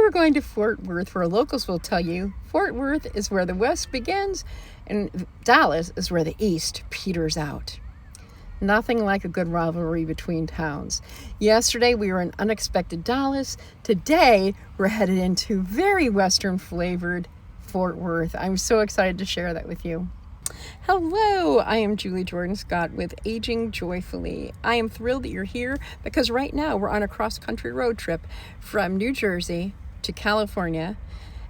we're going to Fort Worth, where locals will tell you Fort Worth is where the West begins and Dallas is where the East peters out. Nothing like a good rivalry between towns. Yesterday we were in unexpected Dallas. Today we're headed into very Western flavored Fort Worth. I'm so excited to share that with you. Hello, I am Julie Jordan Scott with Aging Joyfully. I am thrilled that you're here because right now we're on a cross-country road trip from New Jersey to California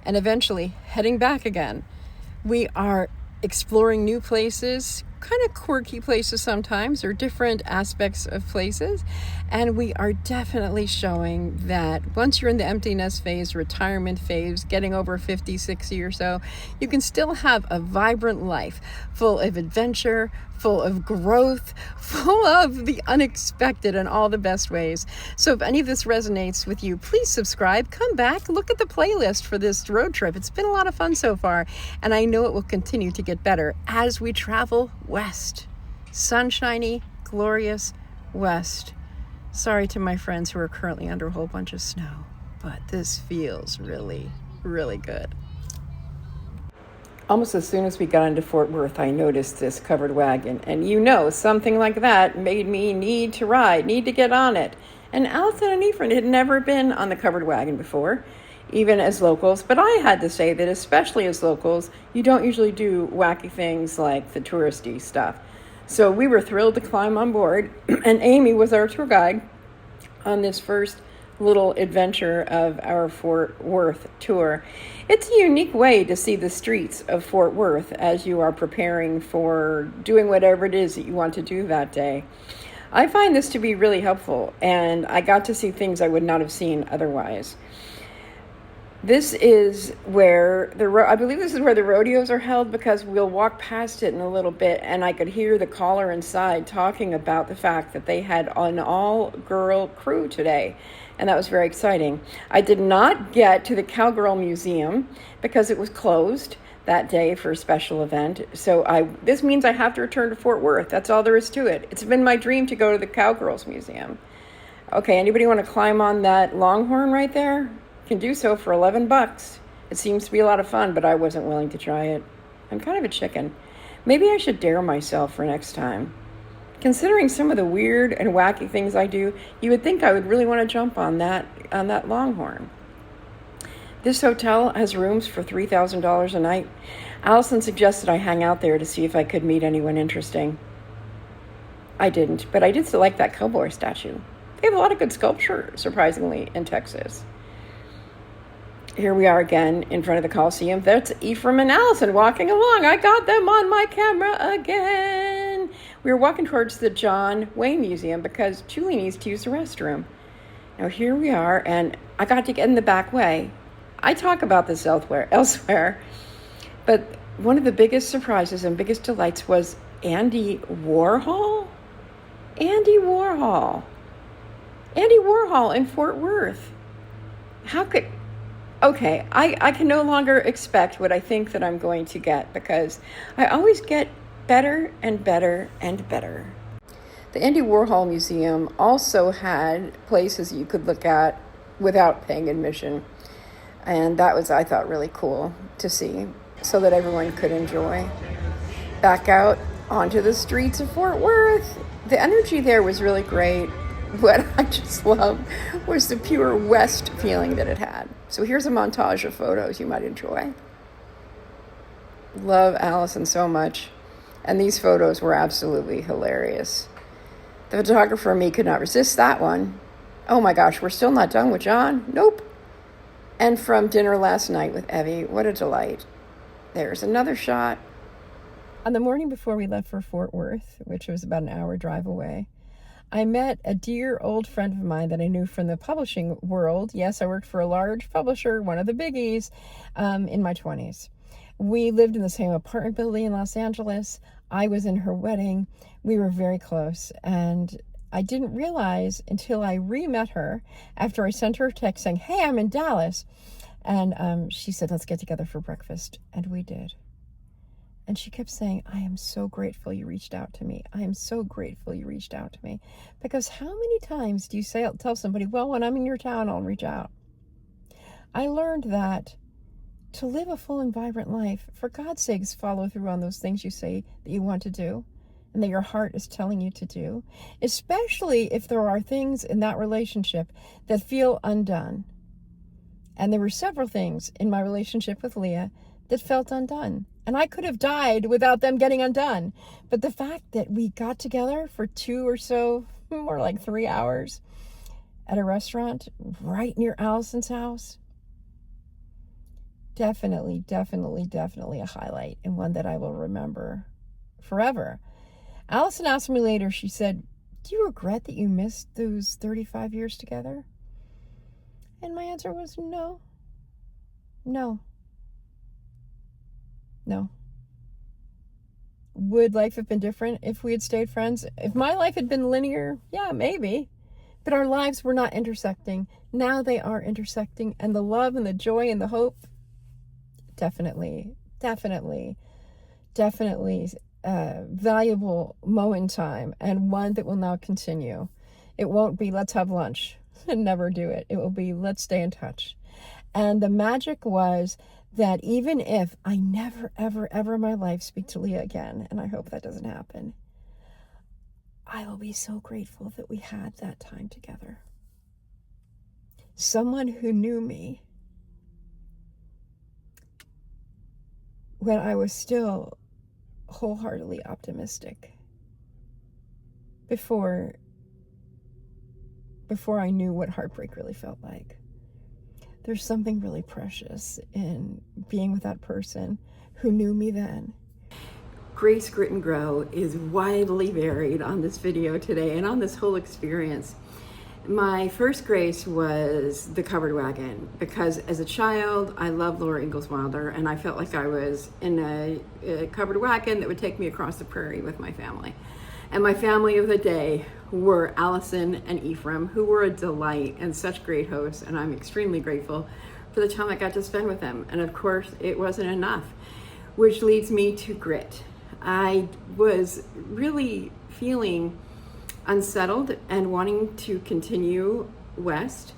and eventually heading back again. We are exploring new places, kind of quirky places sometimes, or different aspects of places. And we are definitely showing that once you're in the empty nest phase, retirement phase, getting over 50, 60 or so, you can still have a vibrant life full of adventure, full of growth, full of the unexpected in all the best ways. So if any of this resonates with you, please subscribe, come back, look at the playlist for this road trip. It's been a lot of fun so far, and I know it will continue to get better as we travel west. Sunshiny, glorious west. Sorry to my friends who are currently under a whole bunch of snow, but this feels really, really good. Almost as soon as we got into Fort Worth, I noticed this covered wagon. And something like that made me need to get on it. And Allison and Ephraim had never been on the covered wagon before, even as locals. But I had to say that especially as locals, you don't usually do wacky things like the touristy stuff. So we were thrilled to climb on board. And Amy was our tour guide on this first little adventure of our Fort Worth tour. It's a unique way to see the streets of Fort Worth as you are preparing for doing whatever it is that you want to do that day. I find this to be really helpful, and I got to see things I would not have seen otherwise. This is where I believe this is where the rodeos are held, because we'll walk past it in a little bit and I could hear the caller inside talking about the fact that they had an all-girl crew today. And that was very exciting. I did not get to the Cowgirl Museum because it was closed that day for a special event. So this means I have to return to Fort Worth. That's all there is to it. It's been my dream to go to the Cowgirls Museum. Okay, anybody want to climb on that Longhorn right there? You can do so for $11. It seems to be a lot of fun, but I wasn't willing to try it. I'm kind of a chicken. Maybe I should dare myself for next time. Considering some of the weird and wacky things I do, you would think I would really want to jump on that Longhorn. This hotel has rooms for $3,000 a night. Allison suggested I hang out there to see if I could meet anyone interesting. I didn't, but I did select that cowboy statue. They have a lot of good sculpture, surprisingly, in Texas. Here we are again in front of the Coliseum. That's Ephraim and Allison walking along. I got them on my camera again. We were walking towards the John Wayne Museum because Julie needs to use the restroom. Now here we are, and I got to get in the back way. I talk about this elsewhere, but one of the biggest surprises and biggest delights was Andy Warhol. Andy Warhol in Fort Worth. Okay, I can no longer expect what I think that I'm going to get, because I always get better and better and better. The Andy Warhol Museum also had places you could look at without paying admission. And that was, I thought, really cool to see, so that everyone could enjoy. Back out onto the streets of Fort Worth. The energy there was really great. What I just loved was the pure West feeling that it had. So here's a montage of photos you might enjoy. Love Allison so much. And these photos were absolutely hilarious. The photographer and me could not resist that one. Oh my gosh, we're still not done with John? Nope. And from dinner last night with Evie, what a delight. There's another shot. On the morning before we left for Fort Worth, which was about an hour drive away, I met a dear old friend of mine that I knew from the publishing world. Yes, I worked for a large publisher, one of the biggies, in my 20s. We lived in the same apartment building in Los Angeles. I was in her wedding. We were very close, and I didn't realize until I re-met her after I sent her a text saying, "Hey, I'm in Dallas." And she said, "Let's get together for breakfast." And we did. And she kept saying, "I am so grateful you reached out to me. I am so grateful you reached out to me." Because how many times do you tell somebody, "Well, when I'm in your town, I'll reach out"? I learned that to live a full and vibrant life, for God's sakes, follow through on those things you say that you want to do and that your heart is telling you to do, especially if there are things in that relationship that feel undone. And there were several things in my relationship with Leah that felt undone. And I could have died without them getting undone. But the fact that we got together for 2 or so, more like 3 hours at a restaurant right near Allison's house, definitely a highlight, and one that I will remember forever. Allison asked me later, she said, "Do you regret that you missed those 35 years together?" And my answer was no. Would life have been different if we had stayed friends? If my life had been linear, yeah, maybe. But our lives were not intersecting. Now they are intersecting, and the love and the joy and the hope, definitely valuable moment in time, and one that will now continue. It won't be let's have lunch and never do it. It will be let's stay in touch. And the magic was that even if I never, ever in my life speak to Leah again, and I hope that doesn't happen, I will be so grateful that we had that time together. Someone who knew me when I was still wholeheartedly optimistic, before I knew what heartbreak really felt like. There's something really precious in being with that person who knew me then. Grace, Grit, and Grow is widely varied on this video today and on this whole experience. My first grace was the covered wagon, because as a child, I loved Laura Ingalls Wilder, and I felt like I was in a covered wagon that would take me across the prairie with my family. And my family of the day were Allison and Ephraim, who were a delight and such great hosts, and I'm extremely grateful for the time I got to spend with them. And of course, it wasn't enough, which leads me to grit. I was really feeling unsettled and wanting to continue west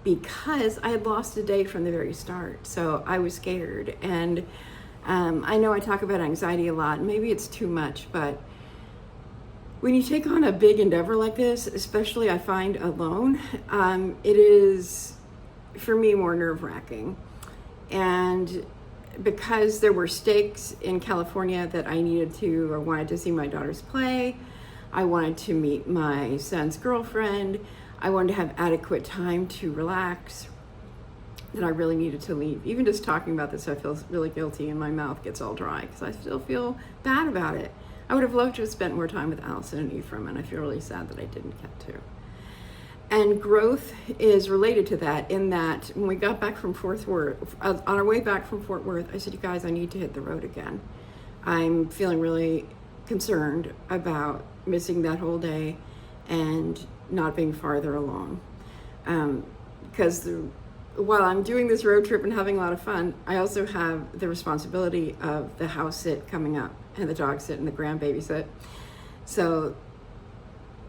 because I had lost a date from the very start. So I was scared. And I know I talk about anxiety a lot. Maybe it's too much, but when you take on a big endeavor like this, especially I find alone, it is, for me, more nerve-wracking. And because there were stakes in California that I wanted to see my daughters play, I wanted to meet my son's girlfriend, I wanted to have adequate time to relax, that I really needed to leave. Even just talking about this, I feel really guilty and my mouth gets all dry because I still feel bad about it. I would have loved to have spent more time with Allison and Ephraim, and I feel really sad that I didn't get to. And growth is related to that, in that when we got back from Fort Worth, on our way back from Fort Worth, I said, "You guys, I need to hit the road again. I'm feeling really concerned about missing that whole day and not being farther along." Because while I'm doing this road trip and having a lot of fun, I also have the responsibility of the house sit coming up, and the dog sit and the grandbaby sit. So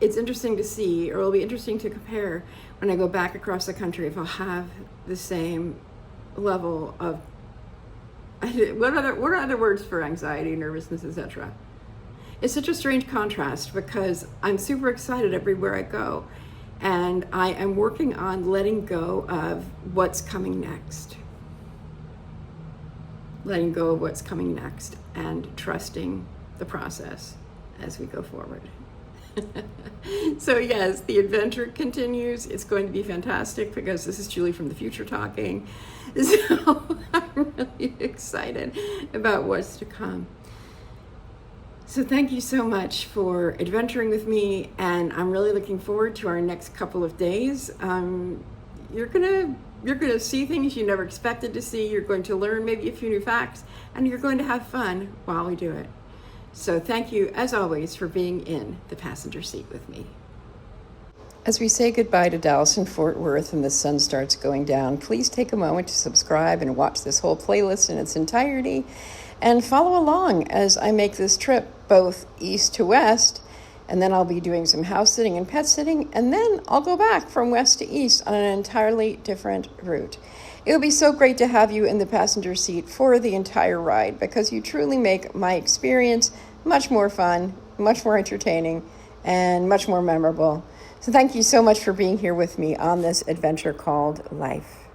it's interesting to see, or it'll be interesting to compare when I go back across the country, if I'll have the same level of, what are other words for anxiety, nervousness, etc. It's such a strange contrast because I'm super excited everywhere I go, and I am working on letting go of what's coming next. Letting go of what's coming next and trusting the process as we go forward. So yes, the adventure continues. It's going to be fantastic because this is Julie from the future talking. So I'm really excited about what's to come. So thank you so much for adventuring with me, and I'm really looking forward to our next couple of days. You're gonna see things you never expected to see. You're going to learn maybe a few new facts, and you're going to have fun while we do it. So thank you, as always, for being in the passenger seat with me. As we say goodbye to Dallas and Fort Worth and the sun starts going down, please take a moment to subscribe and watch this whole playlist in its entirety, and follow along as I make this trip both east to west And then I'll be doing some house sitting and pet sitting, and then I'll go back from west to east on an entirely different route. It would be so great to have you in the passenger seat for the entire ride, because you truly make my experience much more fun, much more entertaining, and much more memorable. So thank you so much for being here with me on this adventure called life.